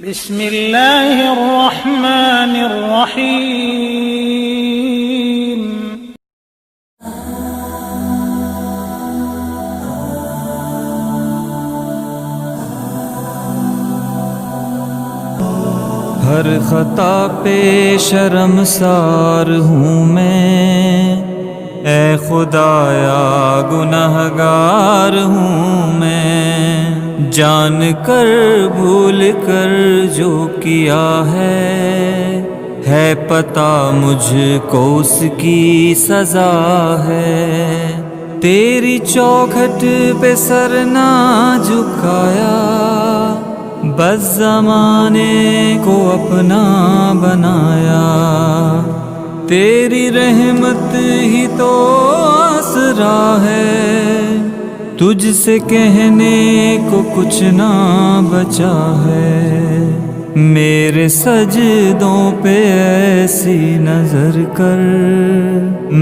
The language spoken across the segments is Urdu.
بسم اللہ الرحمن الرحیم۔ ہر خطا پہ شرمسار ہوں میں، اے خدایا گنہگار ہوں میں، جان کر بھول کر جو کیا ہے پتہ مجھ کو اس کی سزا ہے۔ تیری چوکھٹ پہ سر نہ جھکایا، بس زمانے کو اپنا بنایا۔ تیری رحمت ہی تو آسرا ہے، تجھ سے کہنے کو کچھ نہ بچا ہے۔ میرے سجدوں پہ ایسی نظر کر،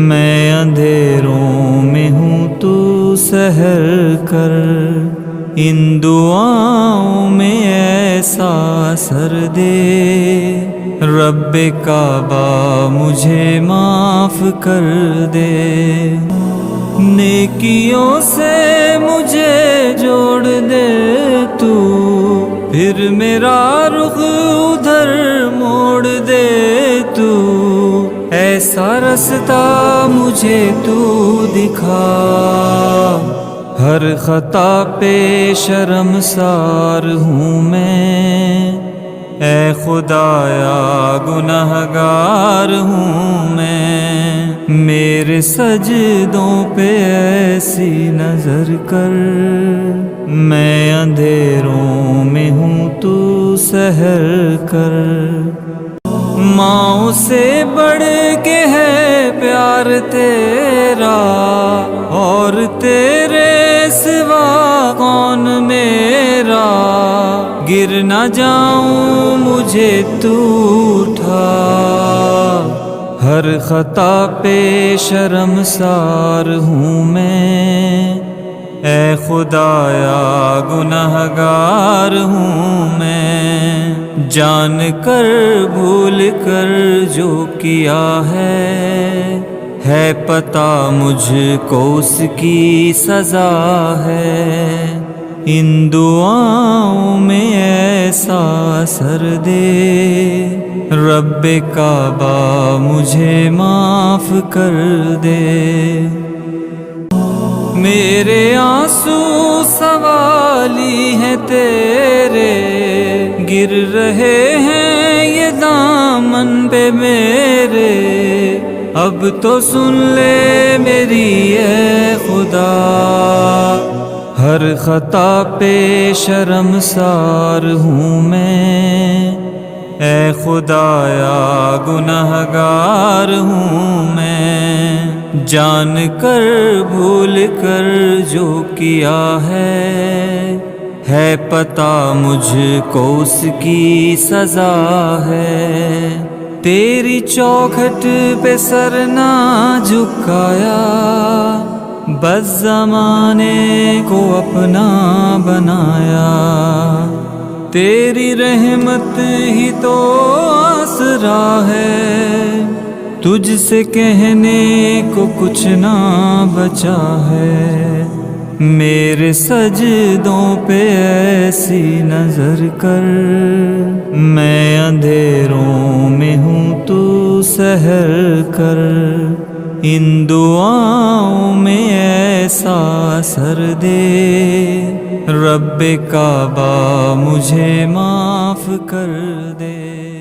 میں اندھیروں میں ہوں تو سحر کر۔ ان دعاؤں میں ایسا اثر دے، رب کعبہ مجھے معاف کر دے۔ نیکیوں سے مجھے جوڑ دے تو، پھر میرا رخ ادھر موڑ دے تو۔ ایسا رستہ مجھے تو دکھا، ہر خطا پہ شرمسار ہوں میں، اے خدایا گنہگار ہوں میں۔ میرے سجدوں پہ ایسی نظر کر، میں اندھیروں میں ہوں تو سحر کر۔ ماؤں سے بڑھ کے ہے پیار تیرا، اور تیرے سوا کون میرا۔ گر نہ جاؤں مجھے تو اٹھا، ہر خطا پہ شرمسار ہوں میں، اے خدایا گنہگار ہوں میں۔ جان کر بھول کر جو کیا ہے پتہ مجھ کو اس کی سزا ہے۔ ان دعاؤں میں ایسا اثر دے، رب کعبہ مجھے معاف کر دے۔ میرے آنسو سوالی ہیں تیرے، گر رہے ہیں یہ دامن پہ میرے۔ اب تو سن لے میری اے خدا، ہر خطا پہ شرمسار ہوں میں، اے خدایا گنہگار ہوں میں۔ جان کر بھول کر جو کیا ہے پتہ مجھ کو اس کی سزا ہے۔ تیری چوکھٹ پہ سر نہ جھکایا، بس زمانے کو اپنا بنایا۔ تیری رحمت ہی تو آسرا ہے، تجھ سے کہنے کو کچھ نہ بچا ہے۔ میرے سجدوں پہ ایسی نظر کر، میں اندھیروں میں ہوں تو سحر کر۔ ان دعاؤں میں ایسا اثر دے، رب کعبہ مجھے معاف کر دے۔